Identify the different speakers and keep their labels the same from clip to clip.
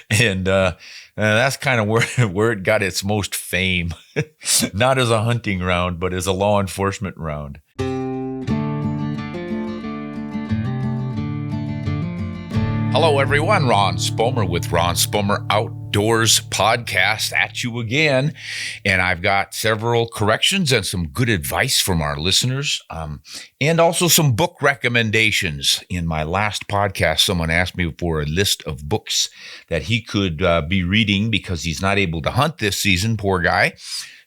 Speaker 1: and that's kind of where it got its most fame. Not as a hunting round, but as a law enforcement round. Hello, everyone. Ron Spomer with Ron Spomer Outdoors Podcast at you again. And I've got several corrections and some good advice from our listeners, and also some book recommendations. In my last podcast, someone asked me for a list of books that he could be reading because he's not able to hunt this season, poor guy.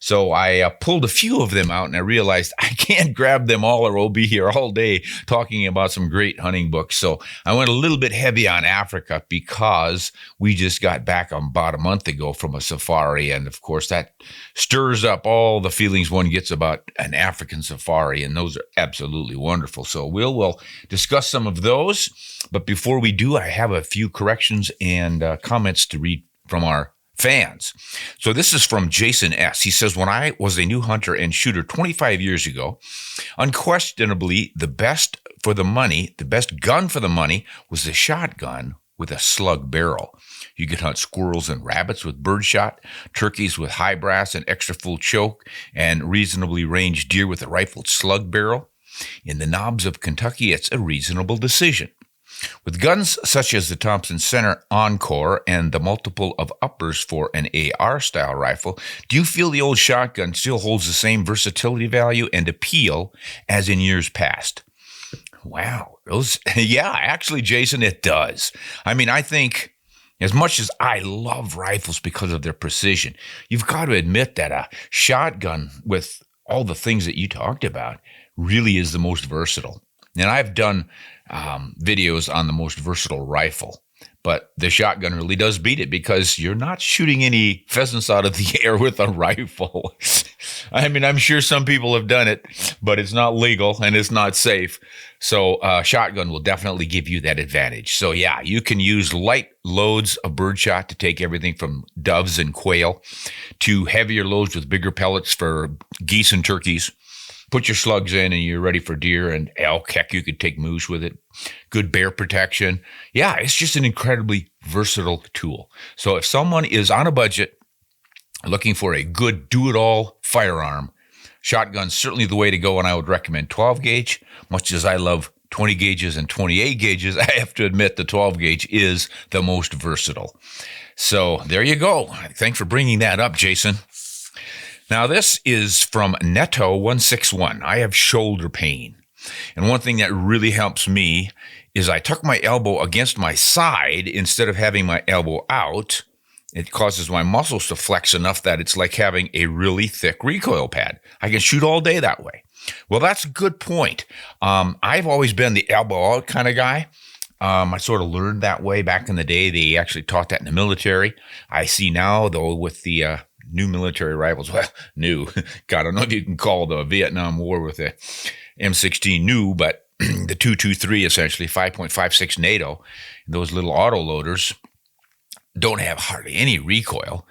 Speaker 1: So I pulled a few of them out, and I realized I can't grab them all or we'll be here all day talking about some great hunting books. So I went a little bit heavy on Africa because we just got back about a month ago from a safari. And of course, that stirs up all the feelings one gets about an African safari. And those are absolutely wonderful. So we'll discuss some of those. But before we do, I have a few corrections and comments to read from our fans. So this is from Jason S. He says, when I was a new hunter and shooter 25 years ago, unquestionably the best gun for the money was the shotgun with a slug barrel. You could hunt squirrels and rabbits with birdshot, turkeys with high brass and extra full choke, and reasonably ranged deer with a rifled slug barrel. In the knobs of Kentucky, it's a reasonable decision. With guns such as the Thompson Center Encore and the multiple of uppers for an AR-style rifle, do you feel the old shotgun still holds the same versatility value and appeal as in years past? Wow. Yeah, actually, Jason, it does. I mean, I think as much as I love rifles because of their precision, you've got to admit that a shotgun with all the things that you talked about really is the most versatile. And I've done videos on the most versatile rifle, but the shotgun really does beat it because you're not shooting any pheasants out of the air with a rifle. I mean, I'm sure some people have done it, but it's not legal and it's not safe. So shotgun will definitely give you that advantage. So yeah, you can use light loads of birdshot to take everything from doves and quail to heavier loads with bigger pellets for geese and turkeys. Put your slugs in and you're ready for deer and elk. Heck, you could take moose with it. Good bear protection. Yeah, it's just an incredibly versatile tool. So if someone is on a budget looking for a good do-it-all firearm, shotgun's certainly the way to go, and I would recommend 12 gauge. Much as I love 20 gauges and 28 gauges, I have to admit the 12 gauge is the most versatile. So there you go. Thanks for bringing that up, Jason. Now, this is from Netto161. I have shoulder pain. And one thing that really helps me is I tuck my elbow against my side instead of having my elbow out. It causes my muscles to flex enough that it's like having a really thick recoil pad. I can shoot all day that way. Well, that's a good point. I've always been the elbow out kind of guy. I sort of learned that way back in the day. They actually taught that in the military. I see now, though, with the new military rifles, well, new. God, I don't know if you can call the Vietnam War with the M16 new, but the 223, essentially, 5.56 NATO, those little auto loaders don't have hardly any recoil.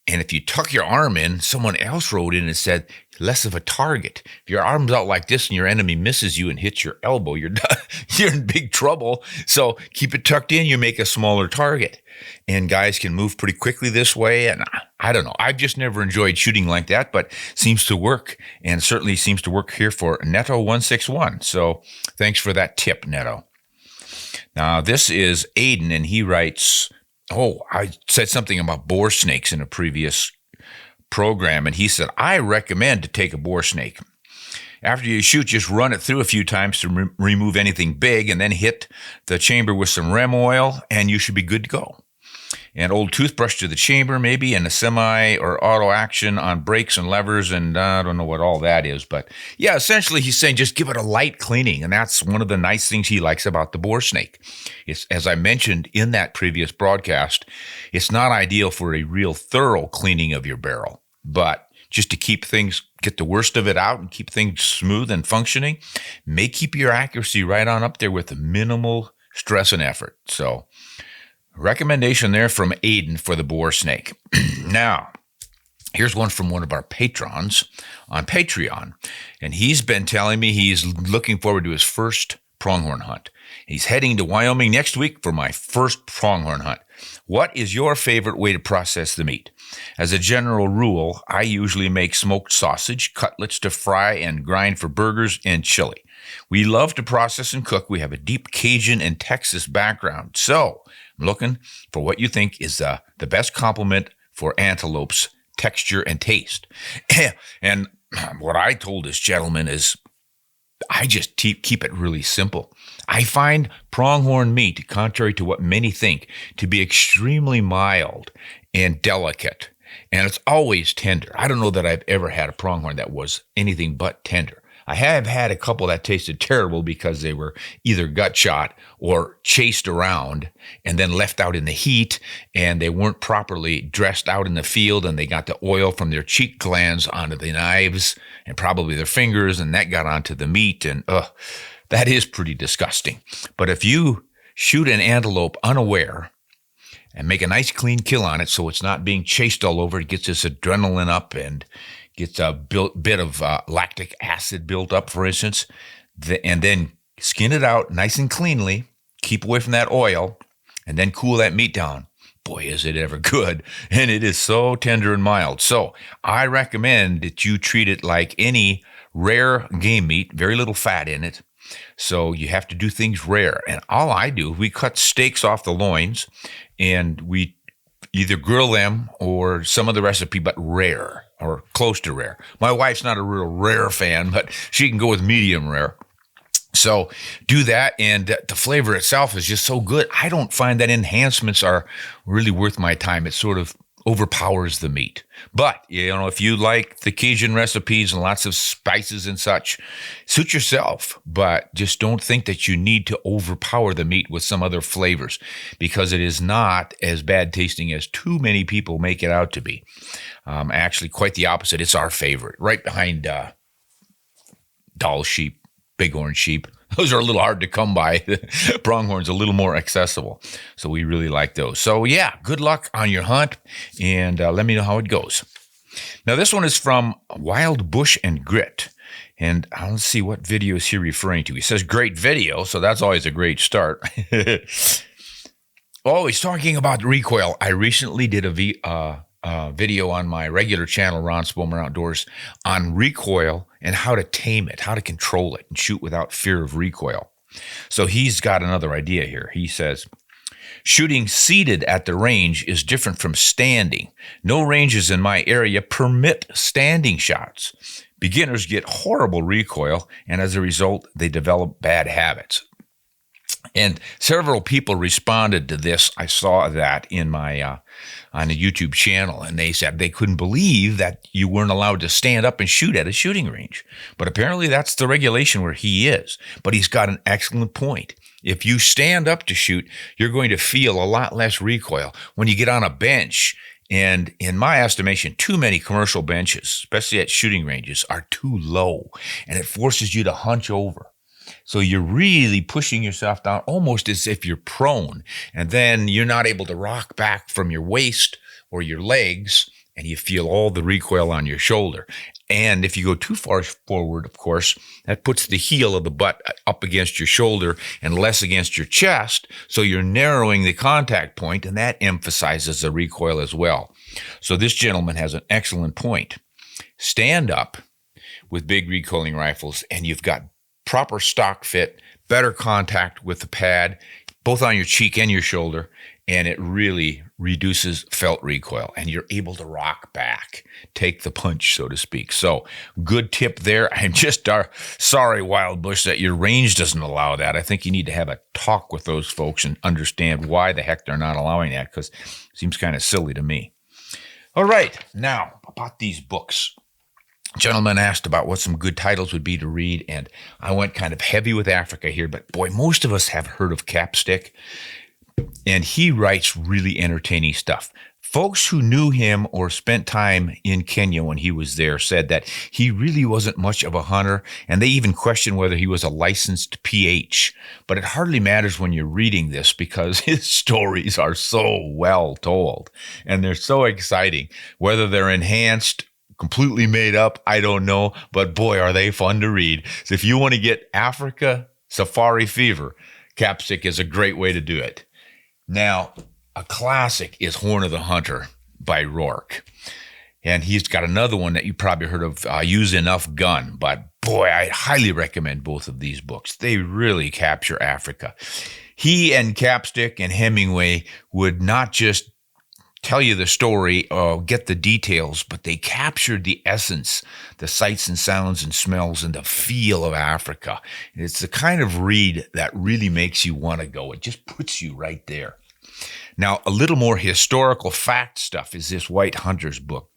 Speaker 1: And if you tuck your arm in, someone else wrote in and said, less of a target. If your arm's out like this and your enemy misses you and hits your elbow, you're in big trouble. So keep it tucked in, you make a smaller target. And guys can move pretty quickly this way. And I don't know. I've just never enjoyed shooting like that, but seems to work. And certainly seems to work here for Netto161. So thanks for that tip, Netto. Now, this is Aiden, and he writes, I said something about boar snakes in a previous program, and he said, I recommend to take a boar snake. After you shoot, just run it through a few times to remove anything big, and then hit the chamber with some rem oil, and you should be good to go. An old toothbrush to the chamber, maybe, and a semi or auto action on brakes and levers, and I don't know what all that is. But yeah, essentially he's saying just give it a light cleaning, and that's one of the nice things he likes about the boar snake. It's, as I mentioned in that previous broadcast, it's not ideal for a real thorough cleaning of your barrel, but just to keep things, get the worst of it out and keep things smooth and functioning, may keep your accuracy right on up there with the minimal stress and effort. So recommendation there from Aiden for the boar snake. Now, here's one from one of our patrons on Patreon. And he's been telling me he's looking forward to his first pronghorn hunt. He's heading to Wyoming next week for my first pronghorn hunt. What is your favorite way to process the meat? As a general rule, I usually make smoked sausage, cutlets to fry and grind for burgers, and chili. We love to process and cook. We have a deep Cajun and Texas background. So I'm looking for what you think is the best complement for antelope's texture and taste. And what I told this gentleman is I just keep it really simple. I find pronghorn meat, contrary to what many think, to be extremely mild and delicate. And it's always tender. I don't know that I've ever had a pronghorn that was anything but tender. I have had a couple that tasted terrible because they were either gut shot or chased around and then left out in the heat, and they weren't properly dressed out in the field, and they got the oil from their cheek glands onto the knives and probably their fingers, and that got onto the meat, and that is pretty disgusting. But if you shoot an antelope unaware and make a nice clean kill on it so it's not being chased all over, it gets this adrenaline up and gets a bit of lactic acid built up, for instance, and then skin it out nice and cleanly, keep away from that oil, and then cool that meat down. Boy, is it ever good. And it is so tender and mild. So I recommend that you treat it like any rare game meat, very little fat in it. So you have to do things rare. And all I do, we cut steaks off the loins, and we either grill them or some of the recipe, but rare or close to rare. My wife's not a real rare fan, but she can go with medium rare. So do that, and the flavor itself is just so good. I don't find that enhancements are really worth my time. It sort of overpowers the meat. But, if you like the Cajun recipes and lots of spices and such, suit yourself. But just don't think that you need to overpower the meat with some other flavors, because it is not as bad tasting as too many people make it out to be. Actually, quite the opposite. It's our favorite, right behind Dall sheep, bighorn sheep. Those are a little hard to come by. Pronghorn's a little more accessible. So we really like those. So yeah, good luck on your hunt, and let me know how it goes. Now this one is from Wild Bush and Grit. And let's see what video is he referring to. He says, great video, so that's always a great start. Oh, he's talking about recoil. I recently did a video on my regular channel, Ron Spomer Outdoors, on recoil and how to tame it, how to control it and shoot without fear of recoil. So he's got another idea here. He says, shooting seated at the range is different from standing. No ranges in my area permit standing shots. Beginners get horrible recoil, and as a result, they develop bad habits. And several people responded to this. I saw that in my on a YouTube channel, and they said they couldn't believe that you weren't allowed to stand up and shoot at a shooting range. But apparently that's the regulation where he is. But he's got an excellent point. If you stand up to shoot, you're going to feel a lot less recoil. When you get on a bench, and in my estimation, too many commercial benches, especially at shooting ranges, are too low, and it forces you to hunch over. So you're really pushing yourself down almost as if you're prone, and then you're not able to rock back from your waist or your legs, and you feel all the recoil on your shoulder. And if you go too far forward, of course, that puts the heel of the butt up against your shoulder and less against your chest, so you're narrowing the contact point, and that emphasizes the recoil as well. So this gentleman has an excellent point. Stand up with big recoiling rifles, and you've got proper stock fit, better contact with the pad, both on your cheek and your shoulder, and it really reduces felt recoil, and you're able to rock back, take the punch, so to speak. So good tip there. I'm just sorry, Wild Bush, that your range doesn't allow that. I think you need to have a talk with those folks and understand why the heck they're not allowing that, because it seems kind of silly to me. All right, now about these books. Gentleman asked about what some good titles would be to read, and I went kind of heavy with Africa here, but boy, most of us have heard of Capstick, and he writes really entertaining stuff. Folks who knew him or spent time in Kenya when he was there said that he really wasn't much of a hunter, and they even questioned whether he was a licensed PH. But it hardly matters when you're reading this, because his stories are so well told, and they're so exciting. Whether they're enhanced, completely made up, I don't know, but boy, are they fun to read. So if you want to get Africa safari fever, Capstick is a great way to do it. Now, a classic is Horn of the Hunter by Rourke. And he's got another one that you probably heard of, Use Enough Gun. But boy, I highly recommend both of these books. They really capture Africa. He and Capstick and Hemingway would not just tell you the story or get the details, but they captured the essence, the sights and sounds and smells and the feel of Africa. It's the kind of read that really makes you want to go. It just puts you right there. Now, a little more historical fact stuff is this White Hunters book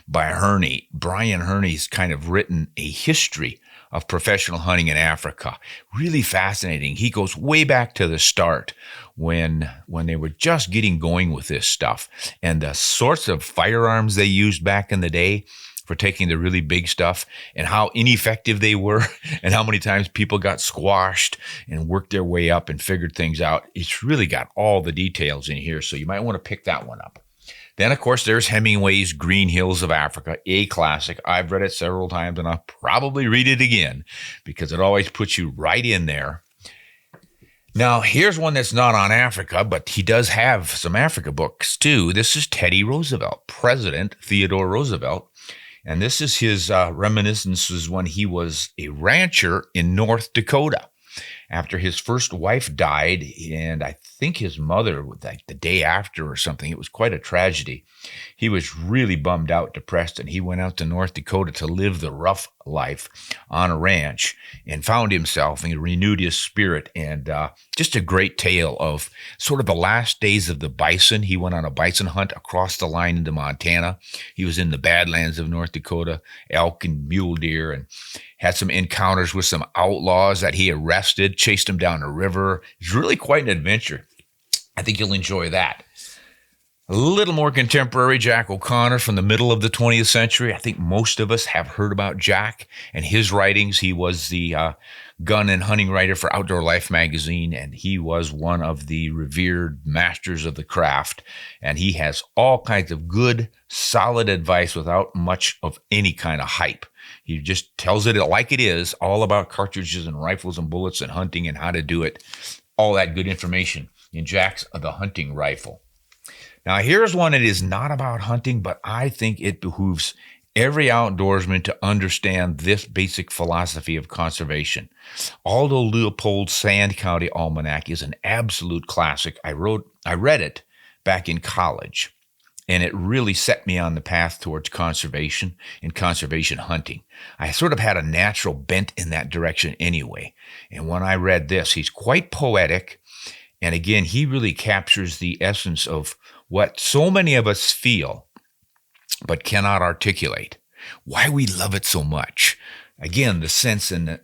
Speaker 1: by Herney. Brian Herney's kind of written a history of professional hunting in Africa. Really fascinating. He goes way back to the start when they were just getting going with this stuff and the sorts of firearms they used back in the day for taking the really big stuff and how ineffective they were and how many times people got squashed and worked their way up and figured things out. It's really got all the details in here, so you might want to pick that one up. Then, of course, there's Hemingway's Green Hills of Africa, a classic. I've read it several times, and I'll probably read it again because it always puts you right in there. Now, here's one that's not on Africa, but he does have some Africa books, too. This is Teddy Roosevelt, President Theodore Roosevelt. And this is his reminiscences when he was a rancher in North Dakota. After his first wife died, and I think his mother, like the day after or something, it was quite a tragedy. He was really bummed out, depressed, and he went out to North Dakota to live the rough life on a ranch and found himself and renewed his spirit. And just a great tale of sort of the last days of the bison. He went on a bison hunt across the line into Montana. He was in the Badlands of North Dakota, elk and mule deer, and had some encounters with some outlaws that he arrested, chased them down a river. It's really quite an adventure. I think you'll enjoy that. A little more contemporary, Jack O'Connor from the middle of the 20th century. I think most of us have heard about Jack and his writings. He was the gun and hunting writer for Outdoor Life magazine, and he was one of the revered masters of the craft. And he has all kinds of good, solid advice without much of any kind of hype. He just tells it like it is, all about cartridges and rifles and bullets and hunting and how to do it. All that good information in Jack's The Hunting Rifle. Now, here's one that is not about hunting, but I think it behooves every outdoorsman to understand this basic philosophy of conservation. Aldo Leopold's Sand County Almanac is an absolute classic. I read it back in college, and it really set me on the path towards conservation and conservation hunting. I sort of had a natural bent in that direction anyway. And when I read this, he's quite poetic. And again, he really captures the essence of what so many of us feel, but cannot articulate. Why we love it so much. Again, the sense and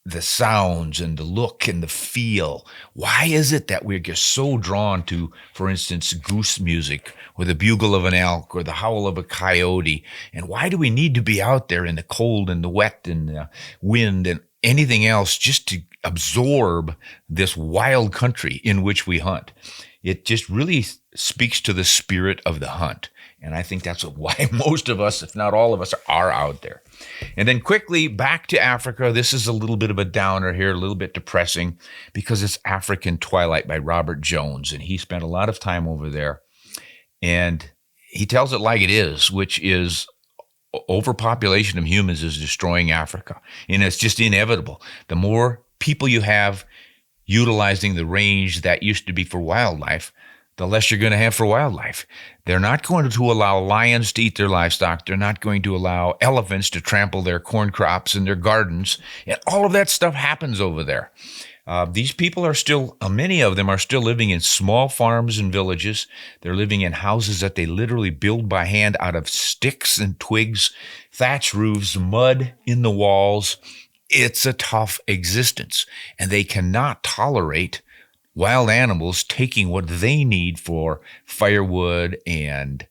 Speaker 1: the sounds and the look and the feel. Why is it that we're just so drawn to, for instance, goose music or the bugle of an elk or the howl of a coyote? And why do we need to be out there in the cold and the wet and the wind and anything else just to absorb this wild country in which we hunt? It just really speaks to the spirit of the hunt. And I think that's why most of us, if not all of us, are out there. And then quickly back to Africa. This is a little bit of a downer here, a little bit depressing, because it's African Twilight by Robert Jones. And he spent a lot of time over there. And he tells it like it is, which is overpopulation of humans is destroying Africa. And it's just inevitable. The more people you have utilizing the range that used to be for wildlife, the less you're going to have for wildlife. They're not going to allow lions to eat their livestock. They're not going to allow elephants to trample their corn crops and their gardens. And all of that stuff happens over there. These people are still, many of them are still living in small farms and villages. They're living in houses that they literally build by hand out of sticks and twigs, thatch roofs, mud in the walls. It's a tough existence, and they cannot tolerate wild animals taking what they need for firewood and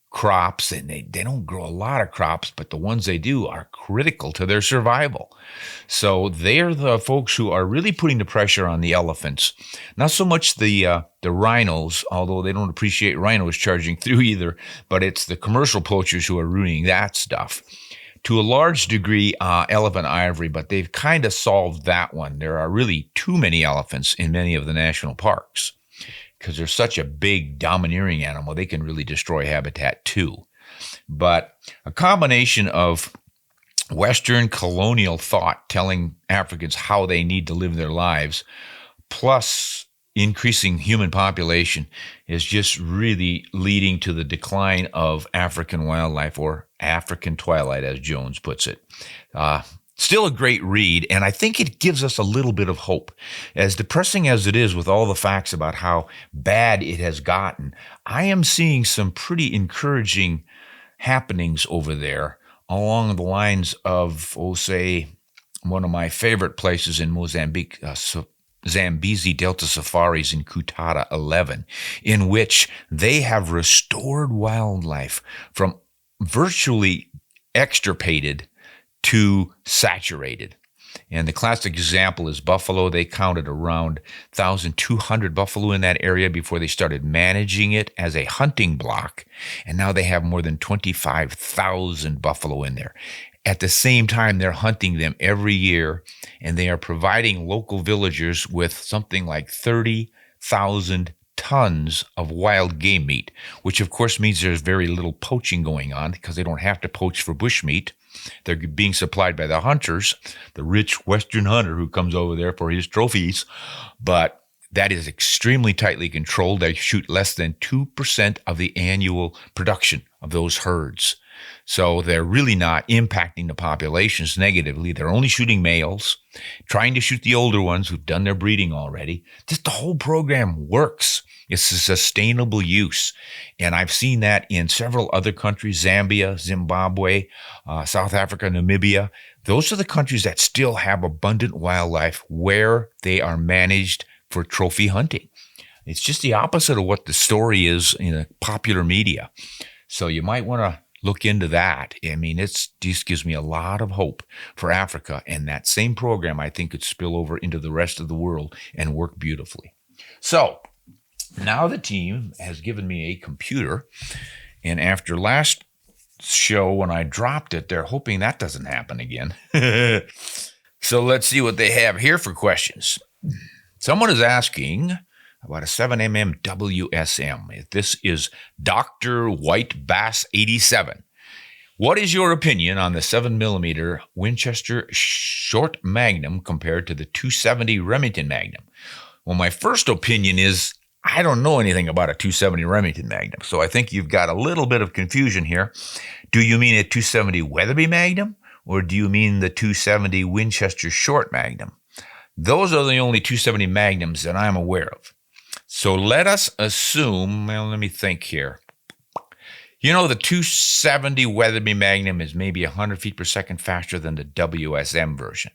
Speaker 1: crops. And they don't grow a lot of crops, but the ones they do are critical to their survival. So they're the folks who are really putting the pressure on the elephants. Not so much the rhinos, although they don't appreciate rhinos charging through either, but it's the commercial poachers who are ruining that stuff. To a large degree, elephant ivory, but they've kind of solved that one. There are really too many elephants in many of the national parks. because they're such a big domineering animal. They can really destroy habitat too. But a combination of Western colonial thought telling Africans how they need to live their lives, plus increasing human population, is just really leading to the decline of African wildlife, or African twilight, as Jones puts it. Still a great read, and I think it gives us a little bit of hope. As depressing as it is with all the facts about how bad it has gotten, I am seeing some pretty encouraging happenings over there along the lines of, say, one of my favorite places in Mozambique, Zambezi Delta Safaris in Kutada 11, in which they have restored wildlife from virtually extirpated to saturated. And the classic example is buffalo. They counted around 1,200 buffalo in that area before they started managing it as a hunting block. And now they have more than 25,000 buffalo in there. At the same time, they're hunting them every year, and they are providing local villagers with something like 30,000 tons of wild game meat, which of course means there's very little poaching going on because they don't have to poach for bushmeat. They're being supplied by the hunters, the rich Western hunter who comes over there for his trophies. But that is extremely tightly controlled. They shoot less than 2% of the annual production of those herds. So they're really not impacting the populations negatively. They're only shooting males, trying to shoot the older ones who've done their breeding already. Just the whole program works. It's a sustainable use. And I've seen that in several other countries, Zambia, Zimbabwe, South Africa, Namibia. Those are the countries that still have abundant wildlife where they are managed for trophy hunting. It's just the opposite of what the story is in the popular media. So you might want to look into that. I mean, it just gives me a lot of hope for Africa. And that same program, I think, could spill over into the rest of the world and work beautifully. So now the team has given me a computer. And after last show, when I dropped it, they're hoping that doesn't happen again. So let's see what they have here for questions. Someone is asking about a 7mm WSM. This is Dr. White Bass 87. What is your opinion on the 7mm Winchester short magnum compared to the 270 Remington Magnum? Well, my first opinion is I don't know anything about a 270 Remington Magnum, so I think you've got a little bit of confusion here. Do you mean a 270 Weatherby Magnum, or do you mean the 270 Winchester short magnum? Those are the only 270 Magnums that I'm aware of. So let us assume, well, let me think here. You know, the 270 Weatherby Magnum is maybe 100 feet per second faster than the WSM version.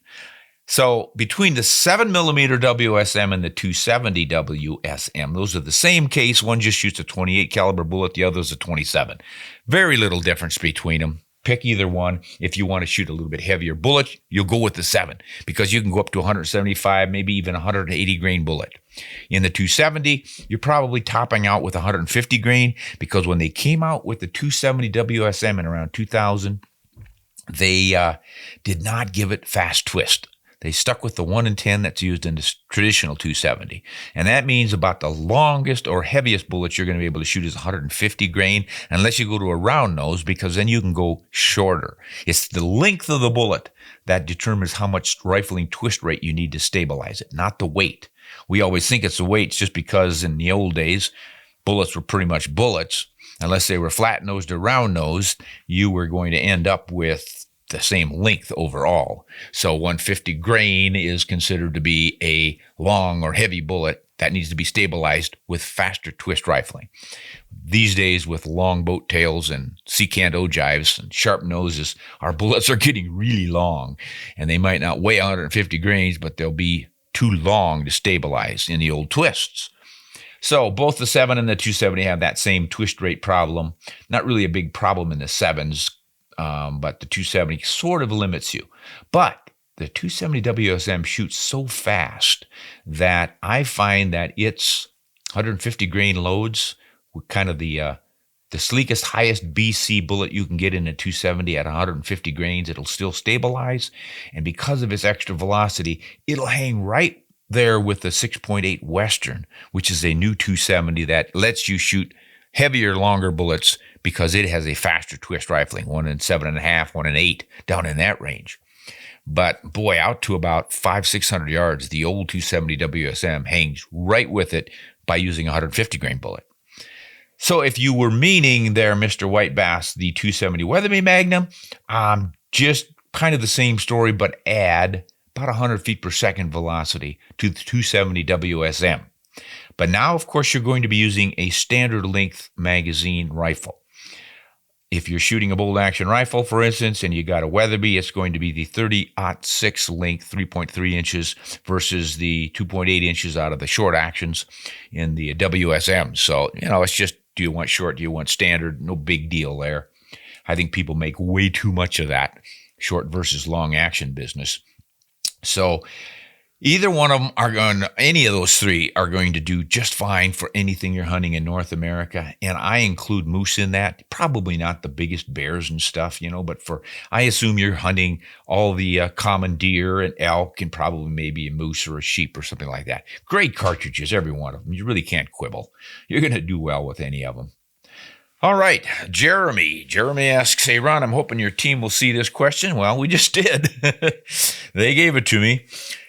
Speaker 1: So between the 7mm WSM and the 270 WSM, those are the same case. One just shoots a 28 caliber bullet, the other's a 27. Very little difference between them. Pick either one. If you want to shoot a little bit heavier bullet, you'll go with the 7 because you can go up to 175, maybe even 180 grain bullet. In the 270, you're probably topping out with 150 grain because when they came out with the 270 WSM in around 2000, they did not give it fast twist. They stuck with the 1 in 10 that's used in the traditional 270. And that means about the longest or heaviest bullet you're going to be able to shoot is 150 grain, unless you go to a round nose, because then you can go shorter. It's the length of the bullet that determines how much rifling twist rate you need to stabilize it, not the weight. We always think it's the weight just because in the old days, bullets were pretty much bullets. Unless they were flat-nosed or round-nosed, you were going to end up with the same length overall. So 150 grain is considered to be a long or heavy bullet that needs to be stabilized with faster twist rifling. These days, with long boat tails and secant ogives and sharp noses, our bullets are getting really long, and they might not weigh 150 grains, but they'll be too long to stabilize in the old twists. So both the 7 and the 270 have that same twist rate problem. Not really a big problem in the 7s, but the 270 sort of limits you. But the 270 WSM shoots so fast that I find that its 150 grain loads were kind of the sleekest, highest BC bullet you can get in a 270 at 150 grains. It'll still stabilize, and because of its extra velocity, it'll hang right there with the 6.8 Western, which is a new 270 that lets you shoot heavier, longer bullets because it has a faster twist rifling, 1 in 7.5, 1 in 8, down in that range. But boy, out to about 500-600 yards, the old 270 WSM hangs right with it by using a 150 grain bullet. So if you were meaning there, Mr. White Bass, the 270 Weatherby Magnum, just kind of the same story, but add about 100 feet per second velocity to the 270 WSM. But now, of course, you're going to be using a standard length magazine rifle. If you're shooting a bolt action rifle, for instance, and you got a Weatherby, it's going to be the 30-06 length, 3.3 inches versus the 2.8 inches out of the short actions in the WSM. So, it's just, do you want short? Do you want standard? No big deal there. I think people make way too much of that short versus long action business. So either one of them any of those three are going to do just fine for anything you're hunting in North America. And I include moose in that. Probably not the biggest bears and stuff, but I assume you're hunting all the common deer and elk and probably maybe a moose or a sheep or something like that. Great cartridges, every one of them. You really can't quibble. You're going to do well with any of them. All right, Jeremy. Jeremy asks, hey, Ron, I'm hoping your team will see this question. Well, we just did. They gave it to me.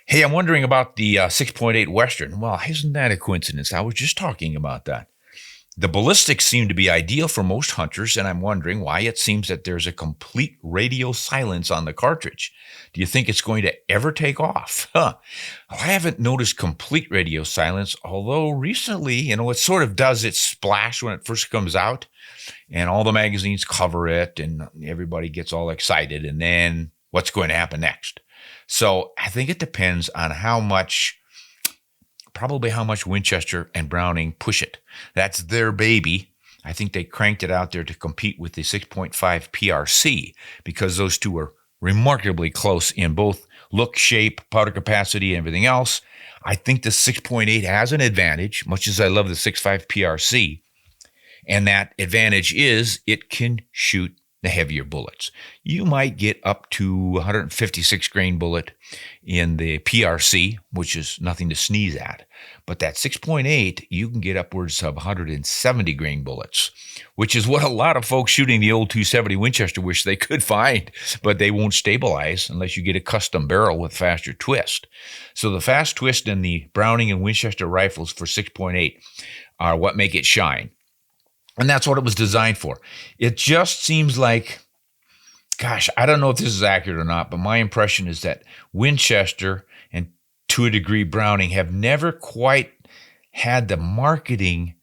Speaker 1: Hey, I'm wondering about the 6.8 Western. Well, isn't that a coincidence? I was just talking about that. The ballistics seem to be ideal for most hunters, and I'm wondering why it seems that there's a complete radio silence on the cartridge. Do you think it's going to ever take off? Well, I haven't noticed complete radio silence, although recently, it sort of does its splash when it first comes out, and all the magazines cover it, and everybody gets all excited, and then what's going to happen next? So I think it depends on probably how much Winchester and Browning push it. That's their baby. I think they cranked it out there to compete with the 6.5 PRC because those two are remarkably close in both look, shape, powder capacity, and everything else. I think the 6.8 has an advantage, much as I love the 6.5 PRC. And that advantage is it can shoot the heavier bullets. You might get up to 156 grain bullet in the PRC, which is nothing to sneeze at. But that 6.8, you can get upwards of 170 grain bullets, which is what a lot of folks shooting the old 270 Winchester wish they could find, but they won't stabilize unless you get a custom barrel with faster twist. So the fast twist in the Browning and Winchester rifles for 6.8 are what make it shine. And that's what it was designed for. It just seems like, gosh, I don't know if this is accurate or not, but my impression is that Winchester and to a degree Browning have never quite had the marketing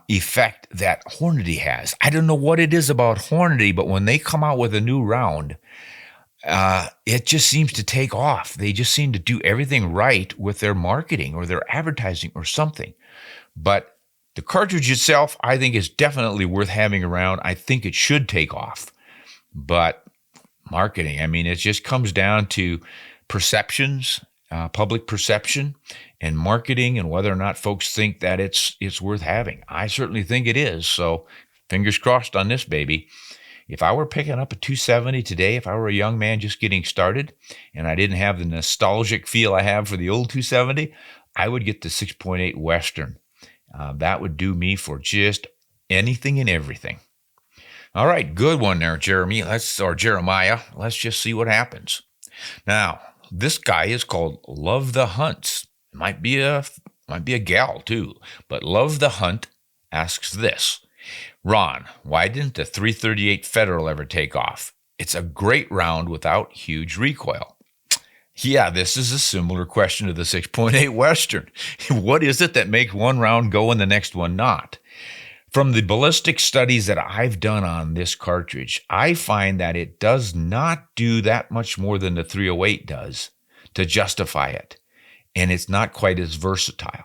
Speaker 1: effect that Hornady has. I don't know what it is about Hornady, but when they come out with a new round, it just seems to take off. They just seem to do everything right with their marketing or their advertising or something. But the cartridge itself, I think, is definitely worth having around. I think it should take off. But marketing, it just comes down to perceptions, public perception, and marketing, and whether or not folks think that it's worth having. I certainly think it is. So fingers crossed on this baby. If I were picking up a 270 today, if I were a young man just getting started, and I didn't have the nostalgic feel I have for the old 270, I would get the 6.8 Western. That would do me for just anything and everything. All right, good one there, Jeremiah. Let's just see what happens. Now, this guy is called Love the Hunts. Might be a gal too, but Love the Hunt asks this: Ron, why didn't the 338 Federal ever take off? It's a great round without huge recoil. Yeah, this is a similar question to the 6.8 Western. What is it that makes one round go and the next one not? From the ballistic studies that I've done on this cartridge, I find that it does not do that much more than the 308 does to justify it. And it's not quite as versatile.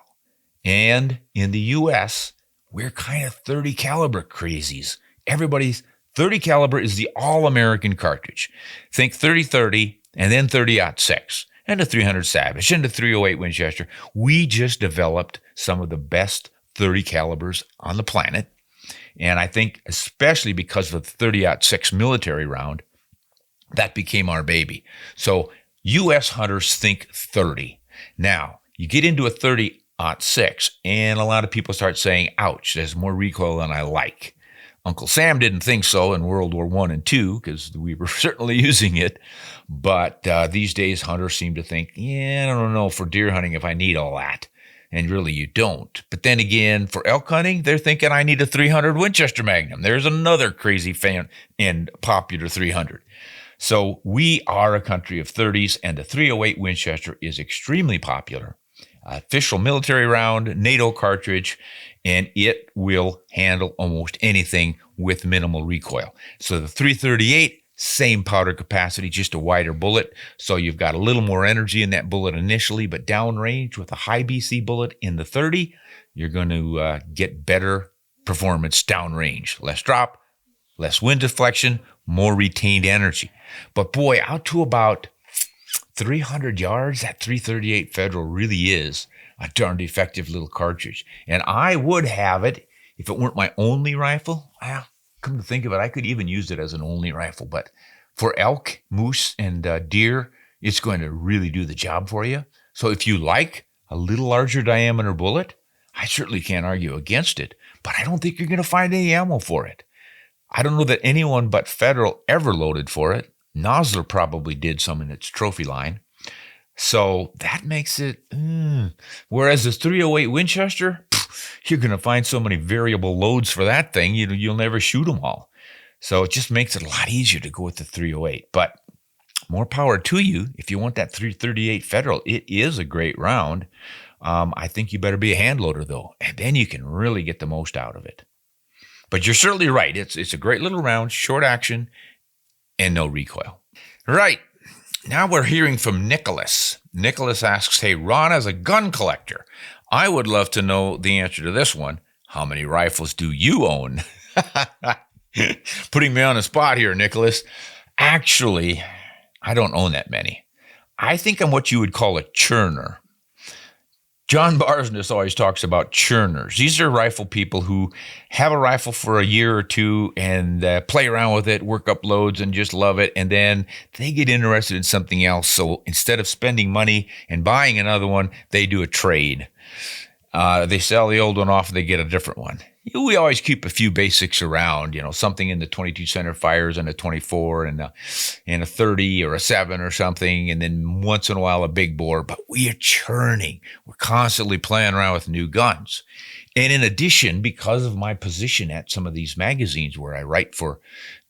Speaker 1: And in the U.S., we're kind of 30 caliber crazies. Everybody's 30 caliber is the all-American cartridge. Think 30-30. And then 30-06, and the 300 Savage, and the 308 Winchester. We just developed some of the best 30 calibers on the planet. And I think especially because of the 30-06 military round, that became our baby. So U.S. hunters think 30. Now, You get into a 30-06, and a lot of people start saying, ouch, there's more recoil than I like. Uncle Sam didn't think so in World War I and II because we were certainly using it. But these days, hunters seem to think, I don't know for deer hunting if I need all that. And really, you don't. But then again, for elk hunting, they're thinking I need a 300 Winchester Magnum. There's another crazy fan and popular 300. So we are a country of 30s, and the 308 Winchester is extremely popular. Official military round, NATO cartridge, and it will handle almost anything with minimal recoil. So the 338, same powder capacity, just a wider bullet. So you've got a little more energy in that bullet initially, but downrange with a high BC bullet in the 30, you're going to get better performance downrange. Less drop, less wind deflection, more retained energy. But boy, out to about 300 yards, that 338 Federal really is a darned effective little cartridge. And I would have it if it weren't my only rifle. Well, come to think of it, I could even use it as an only rifle. But for elk, moose, and deer, it's going to really do the job for you. So if you like a little larger diameter bullet, I certainly can't argue against it. But I don't think you're going to find any ammo for it. I don't know that anyone but Federal ever loaded for it. Nosler probably did some in its trophy line. So that makes it, whereas this 308 Winchester, you're going to find so many variable loads for that thing, you'll never shoot them all. So it just makes it a lot easier to go with the 308. But more power to you if you want that 338 Federal. It is a great round. I think you better be a hand loader, though, and then you can really get the most out of it. But you're certainly right. It's a great little round, short action, and no recoil. Right. Now we're hearing from Nicholas. Nicholas asks, hey, Ron, as a gun collector, I would love to know the answer to this one. How many rifles do you own? Putting me on the spot here, Nicholas. Actually, I don't own that many. I think I'm what you would call a churner. John Barsness always talks about churners. These are rifle people who have a rifle for a year or two and play around with it, work up loads, and just love it. And then they get interested in something else. So instead of spending money and buying another one, they do a trade. They sell the old one off and they get a different one. We always keep a few basics around, something in the 22 center fires and a 24 and a 30 or a 7 or something. And then once in a while, a big bore. But we are churning. We're constantly playing around with new guns. And in addition, because of my position at some of these magazines where I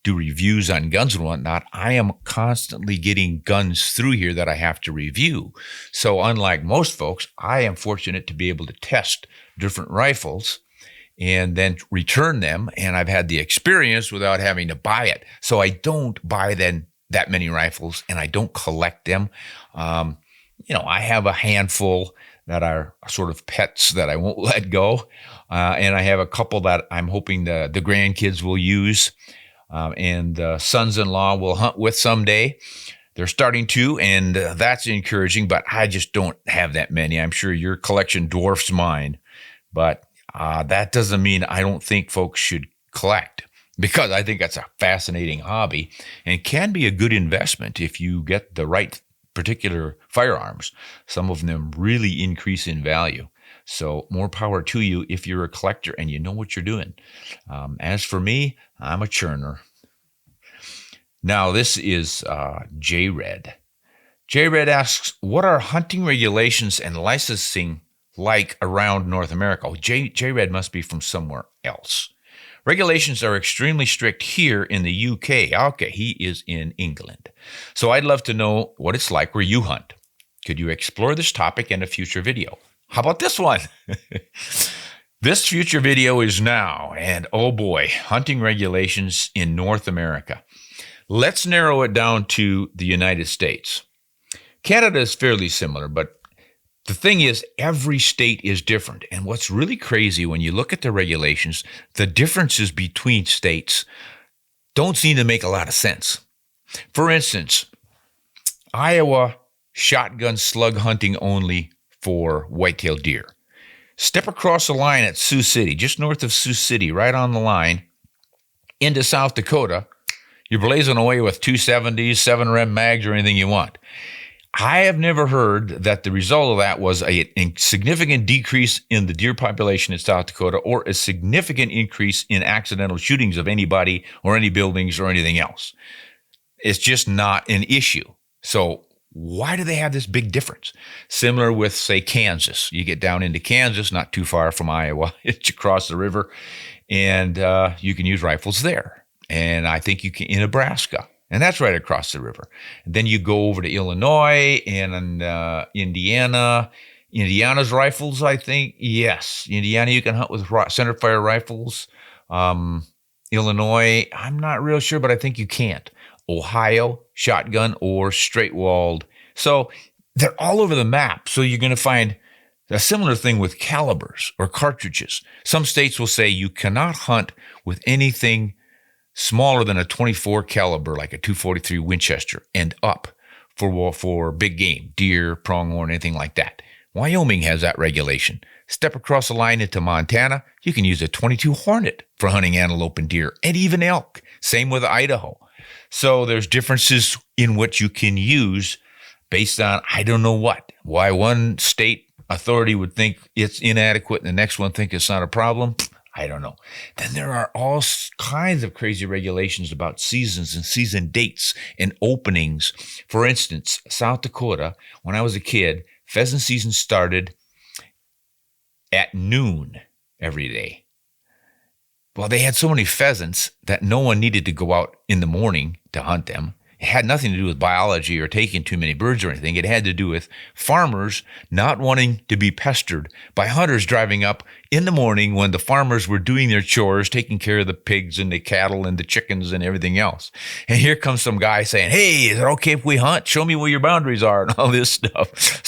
Speaker 1: do reviews on guns and whatnot, I am constantly getting guns through here that I have to review. So unlike most folks, I am fortunate to be able to test different rifles and then return them. And I've had the experience without having to buy it. So I don't buy then that many rifles and I don't collect them. I have a handful that are sort of pets that I won't let go. And I have a couple that I'm hoping the grandkids will use. And sons-in-law will hunt with someday. They're starting to, and that's encouraging, but I just don't have that many. I'm sure your collection dwarfs mine, but that doesn't mean I don't think folks should collect, because I think that's a fascinating hobby and can be a good investment if you get the right particular firearms. Some of them really increase in value. So more power to you if you're a collector and you know what you're doing. As for me, I'm a churner. Now this is J-Red. J-Red asks, what are hunting regulations and licensing like around North America? J-Red must be from somewhere else. Regulations are extremely strict here in the UK. Okay, he is in England. So I'd love to know what it's like where you hunt. Could you explore this topic in a future video? How about this one? This future video is now, and oh boy, hunting regulations in North America. Let's narrow it down to the United States. Canada is fairly similar, but the thing is, every state is different. And what's really crazy when you look at the regulations, the differences between states don't seem to make a lot of sense. For instance, Iowa, shotgun slug hunting only for white-tailed deer. Step across the line at Sioux City, just north of Sioux City, right on the line, into South Dakota, you're blazing away with 270s, 7 Rem mags, or anything you want. I have never heard that the result of that was a significant decrease in the deer population in South Dakota or a significant increase in accidental shootings of anybody or any buildings or anything else. It's just not an issue. So why do they have this big difference? Similar with, say, Kansas. You get down into Kansas, not too far from Iowa. It's across the river, and you can use rifles there. And I think you can in Nebraska. And that's right across the river. And then you go over to Illinois and Indiana. Indiana's rifles, I think. Yes. Indiana, you can hunt with centerfire rifles. Illinois, I'm not real sure, but I think you can't. Ohio, shotgun or straight walled. So they're all over the map. So you're going to find a similar thing with calibers or cartridges. Some states will say you cannot hunt with anything smaller than a 24 caliber, like a 243 Winchester and up for big game, deer, pronghorn, anything like that. Wyoming has that regulation. Step across the line into Montana, you can use a 22 Hornet for hunting antelope and deer and even elk. Same with Idaho. So there's differences in what you can use based on, I don't know what, why one state authority would think it's inadequate and the next one think it's not a problem. I don't know. Then there are all kinds of crazy regulations about seasons and season dates and openings. For instance, South Dakota, when I was a kid, pheasant season started at noon every day. Well, they had so many pheasants that no one needed to go out in the morning to hunt them. It had nothing to do with biology or taking too many birds or anything. It had to do with farmers not wanting to be pestered by hunters driving up in the morning when the farmers were doing their chores, taking care of the pigs and the cattle and the chickens and everything else. And here comes some guy saying, hey, is it okay if we hunt? Show me where your boundaries are and all this stuff.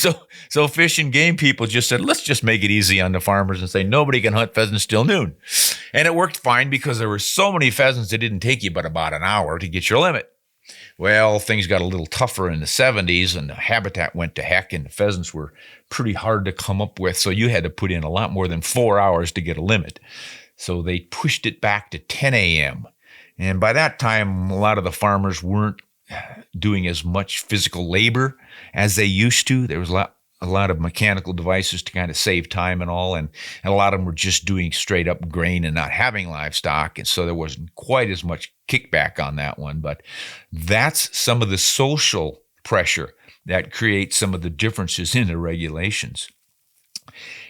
Speaker 1: So fish and game people just said, let's just make it easy on the farmers and say nobody can hunt pheasants till noon. And it worked fine because there were so many pheasants it didn't take you but about an hour to get your limit. Well, things got a little tougher in the 70s and the habitat went to heck and the pheasants were pretty hard to come up with. So you had to put in a lot more than 4 hours to get a limit. So they pushed it back to 10 a.m. And by that time, a lot of the farmers weren't doing as much physical labor as they used to. There was a lot of mechanical devices to kind of save time and all. And a lot of them were just doing straight up grain and not having livestock. And so there wasn't quite as much kickback on that one. But that's some of the social pressure that creates some of the differences in the regulations.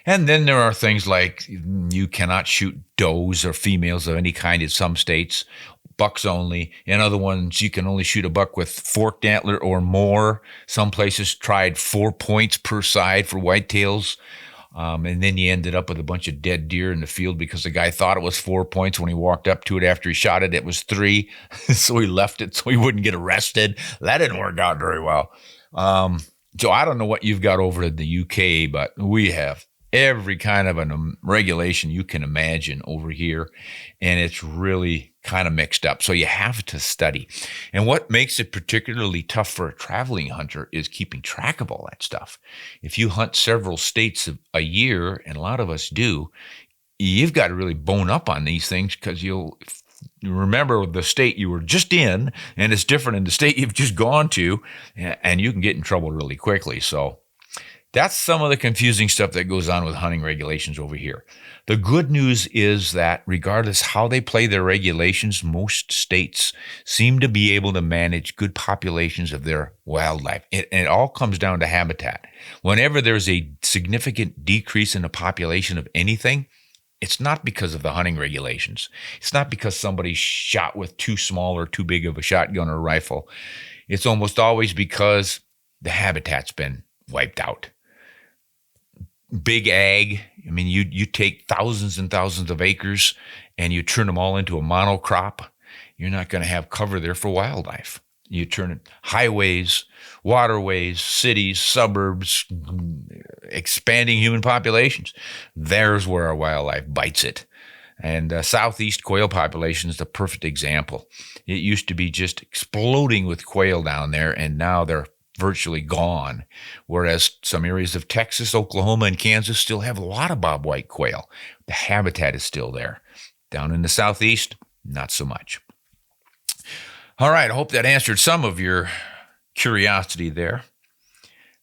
Speaker 1: And then there are things like you cannot shoot does or females of any kind in some states, bucks only. In other ones, you can only shoot a buck with forked antler or more. Some places tried 4 points per side for whitetails. And then you ended up with a bunch of dead deer in the field because the guy thought it was 4 points. When he walked up to it after he shot it, it was 3. So he left it so he wouldn't get arrested. That didn't work out very well. So I don't know what you've got over in the UK, but we have every kind of a regulation you can imagine over here. And it's really kind of mixed up. So you have to study. And what makes it particularly tough for a traveling hunter is keeping track of all that stuff. If you hunt several states a year, and a lot of us do, you've got to really bone up on these things because you'll remember the state you were just in, and it's different in the state you've just gone to, and you can get in trouble really quickly. So that's some of the confusing stuff that goes on with hunting regulations over here. The good news is that regardless how they play their regulations, most states seem to be able to manage good populations of their wildlife. It all comes down to habitat. Whenever there's a significant decrease in the population of anything, it's not because of the hunting regulations. It's not because somebody shot with too small or too big of a shotgun or rifle. It's almost always because the habitat's been wiped out. Big ag, I mean, you take thousands and thousands of acres and you turn them all into a monocrop. You're not going to have cover there for wildlife. You turn it highways, waterways, cities, suburbs, expanding human populations. There's where our wildlife bites it. And southeast quail population is the perfect example. It used to be just exploding with quail down there, and now they're virtually gone, whereas some areas of Texas, Oklahoma, and Kansas still have a lot of bobwhite quail. The habitat is still there. Down in the southeast, not so much. All right, I hope that answered some of your curiosity there.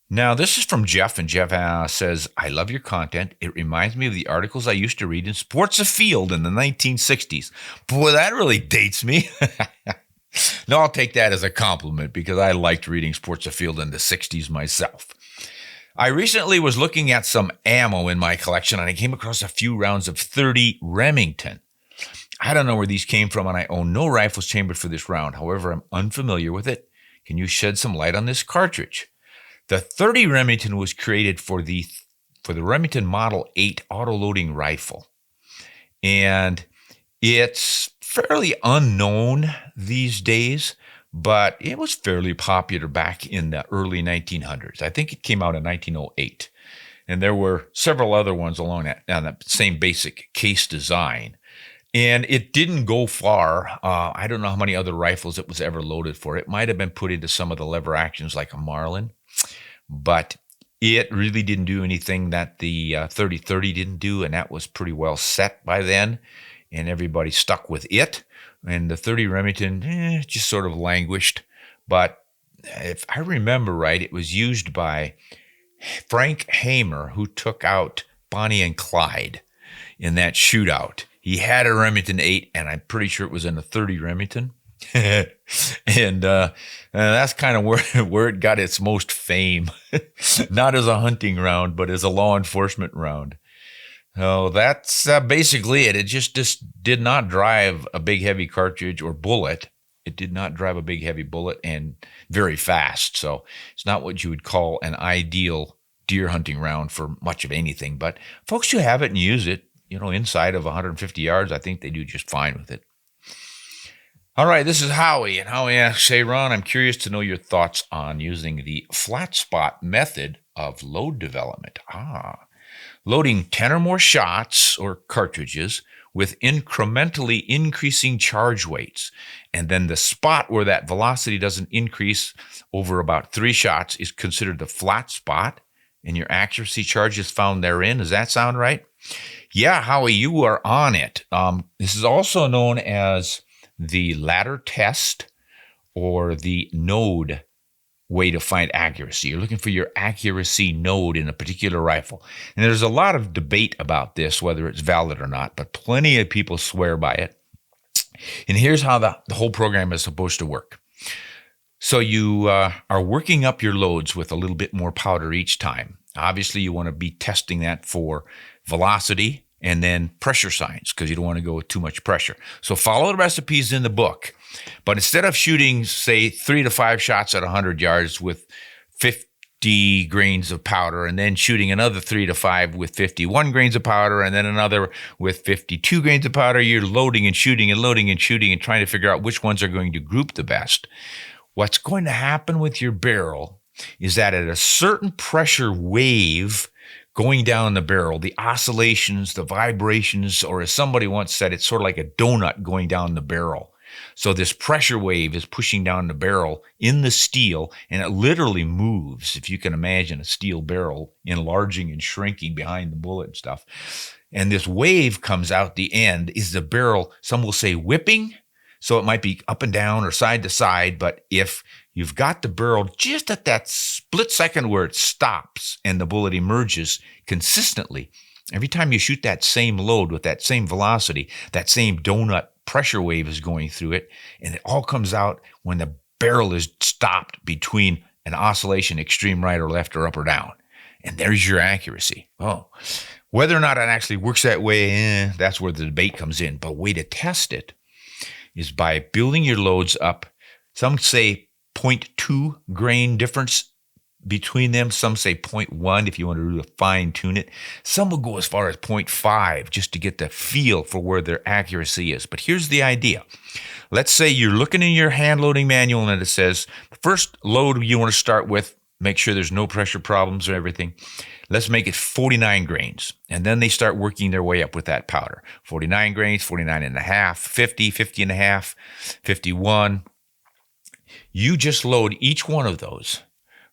Speaker 1: Now, this is from Jeff, and Jeff says, I love your content. It reminds me of the articles I used to read in Sports Afield in the 1960s. Boy, that really dates me. No, I'll take that as a compliment because I liked reading Sports Afield in the 60s myself. I recently was looking at some ammo in my collection, and I came across a few rounds of .30 Remington. I don't know where these came from, and I own no rifles chambered for this round. However, I'm unfamiliar with it. Can you shed some light on this cartridge? The .30 Remington was created for the Remington Model 8 auto-loading rifle. And it's fairly unknown these days, but it was fairly popular back in the early 1900s. I think it came out in 1908. And there were several other ones along that same basic case design. And it didn't go far. I don't know how many other rifles it was ever loaded for. It might have been put into some of the lever actions like a Marlin. But it really didn't do anything that the 30-30 didn't do, and that was pretty well set by then, and everybody stuck with it. And the .30 Remington just sort of languished. But if I remember right, it was used by Frank Hamer, who took out Bonnie and Clyde in that shootout. He had a Remington 8, and I'm pretty sure it was in a .30 Remington. And that's kind of where it got its most fame, not as a hunting round, but as a law enforcement round. So that's basically it. It just did not drive a big, heavy cartridge or bullet. It did not drive a big, heavy bullet and very fast. So it's not what you would call an ideal deer hunting round for much of anything. But folks who have it and use it, inside of 150 yards, I think they do just fine with it. All right, this is Howie, and Howie asks, hey, Ron, I'm curious to know your thoughts on using the flat spot method of load development. Loading 10 or more shots or cartridges with incrementally increasing charge weights. And then the spot where that velocity doesn't increase over about 3 shots is considered the flat spot, and your accuracy charge is found therein. Does that sound right? Yeah, Howie, you are on it. This is also known as the ladder test or the node way to find accuracy. You're looking for your accuracy node in a particular rifle. And there's a lot of debate about this, whether it's valid or not, but plenty of people swear by it. And here's how the whole program is supposed to work. So you are working up your loads with a little bit more powder each time. Obviously, you want to be testing that for velocity and then pressure signs, because you don't want to go with too much pressure. So follow the recipes in the book. But instead of shooting, say, 3 to 5 shots at 100 yards with 50 grains of powder, and then shooting another 3 to 5 with 51 grains of powder, and then another with 52 grains of powder, you're loading and shooting and loading and shooting and trying to figure out which ones are going to group the best. What's going to happen with your barrel is that at a certain pressure wave going down the barrel, the oscillations, the vibrations, or as somebody once said, it's sort of like a donut going down the barrel. So this pressure wave is pushing down the barrel in the steel, and it literally moves. If you can imagine a steel barrel enlarging and shrinking behind the bullet and stuff. And this wave comes out the end. Is the barrel, some will say whipping, so it might be up and down or side to side, but if you've got the barrel just at that split second where it stops and the bullet emerges consistently, every time you shoot that same load with that same velocity, that same donut pressure wave is going through it, and it all comes out when the barrel is stopped between an oscillation, extreme right or left or up or down. And there's your accuracy. Whether or not it actually works that way, that's where the debate comes in. But a way to test it is by building your loads up. Some say 0.2 grain difference between them. Some say 0.1 if you want to really fine tune it. Some will go as far as 0.5 just to get the feel for where their accuracy is. But here's the idea. Let's say you're looking in your hand loading manual and it says the first load you want to start with, make sure there's no pressure problems or everything. Let's make it 49 grains. And then they start working their way up with that powder. 49 grains, 49 and a half, 50, 50 and a half, 51. You just load each one of those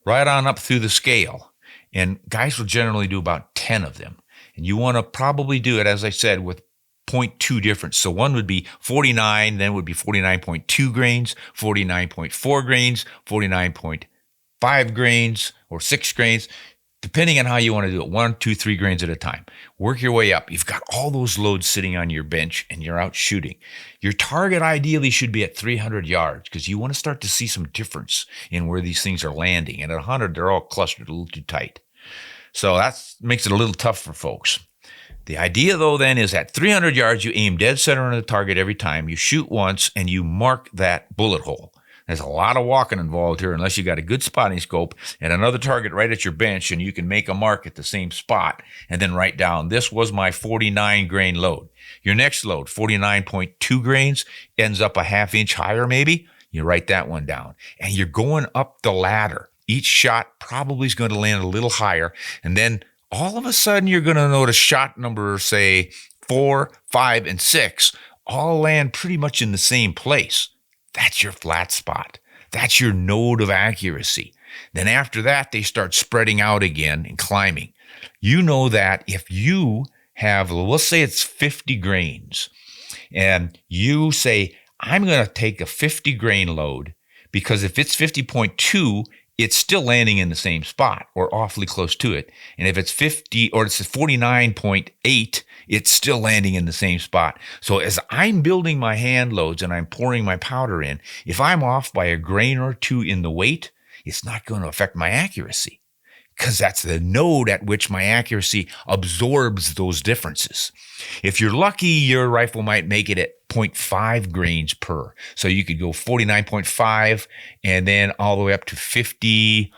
Speaker 1: right on up through the scale. And guys will generally do about 10 of them. And you want to probably do it, as I said, with 0.2 difference. So one would be 49, then would be 49.2 grains, 49.4 grains, 49.5 5 grains or 6 grains, depending on how you want to do it, 1, 2, 3 grains at a time. Work your way up. You've got all those loads sitting on your bench and you're out shooting. Your target ideally should be at 300 yards because you want to start to see some difference in where these things are landing. And at 100, they're all clustered a little too tight. So that makes it a little tough for folks. The idea, though, then is at 300 yards, you aim dead center on the target every time. You shoot once and you mark that bullet hole. There's a lot of walking involved here unless you got a good spotting scope and another target right at your bench and you can make a mark at the same spot and then write down, this was my 49 grain load. Your next load, 49.2 grains, ends up a half inch higher maybe. You write that one down and you're going up the ladder. Each shot probably is going to land a little higher. And then all of a sudden you're going to notice shot number, say 4, 5, and 6 all land pretty much in the same place. That's your flat spot. That's your node of accuracy. Then after that, they start spreading out again and climbing. You know that if you have, let's say it's 50 grains, and you say, I'm going to take a 50 grain load because if it's 50.2, it's still landing in the same spot or awfully close to it. And if it's 50 or it's 49.8, it's still landing in the same spot. So as I'm building my hand loads and I'm pouring my powder in, if I'm off by a grain or two in the weight, it's not going to affect my accuracy because that's the node at which my accuracy absorbs those differences. If you're lucky, your rifle might make it at 0.5 grains per. So you could go 49.5 and then all the way up to 50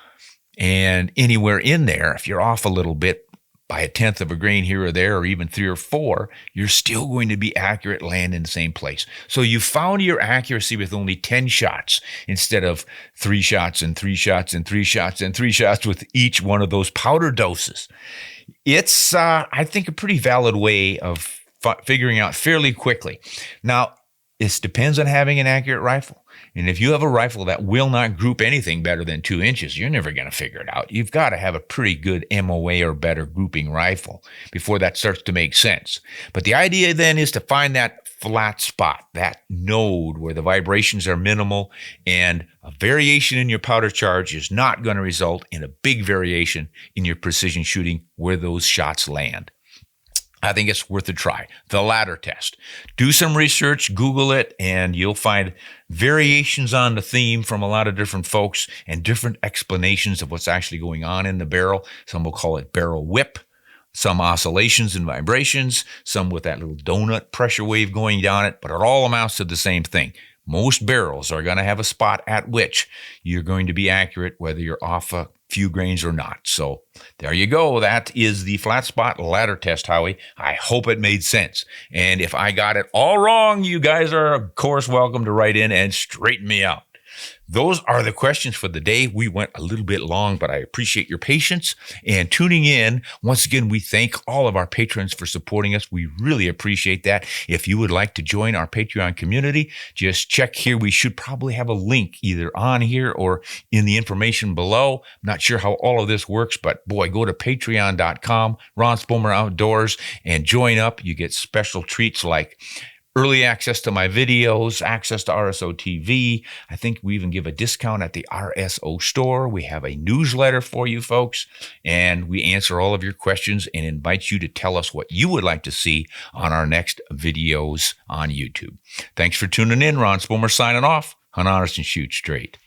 Speaker 1: and anywhere in there. If you're off a little bit by a tenth of a grain here or there, or even 3 or 4, you're still going to be accurate, land in the same place. So you found your accuracy with only 10 shots instead of 3 shots and 3 shots and 3 shots and 3 shots with each one of those powder doses. It's, I think, a pretty valid way of figuring out fairly quickly. Now, it depends on having an accurate rifle. And if you have a rifle that will not group anything better than 2 inches, you're never going to figure it out. You've got to have a pretty good MOA or better grouping rifle before that starts to make sense. But the idea then is to find that flat spot, that node where the vibrations are minimal and a variation in your powder charge is not going to result in a big variation in your precision shooting where those shots land. I think it's worth a try. The ladder test. Do some research, Google it, and you'll find variations on the theme from a lot of different folks and different explanations of what's actually going on in the barrel. Some will call it barrel whip, some oscillations and vibrations, some with that little donut pressure wave going down it, but it all amounts to the same thing. Most barrels are going to have a spot at which you're going to be accurate, whether you're off a few grains or not. So there you go. That is the flat spot ladder test, Howie. I hope it made sense. And if I got it all wrong, you guys are, of course, welcome to write in and straighten me out. Those are the questions for the day. We went a little bit long, but I appreciate your patience and tuning in. Once again, we thank all of our patrons for supporting us. We really appreciate that. If you would like to join our Patreon community, just check here. We should probably have a link either on here or in the information below. I'm not sure how all of this works, but boy, go to patreon.com, Ron Spomer Outdoors, and join up. You get special treats like early access to my videos, access to RSO TV. I think we even give a discount at the RSO store. We have a newsletter for you folks, and we answer all of your questions and invite you to tell us what you would like to see on our next videos on YouTube. Thanks for tuning in. Ron Spomer signing off. Hunt honest and shoot straight.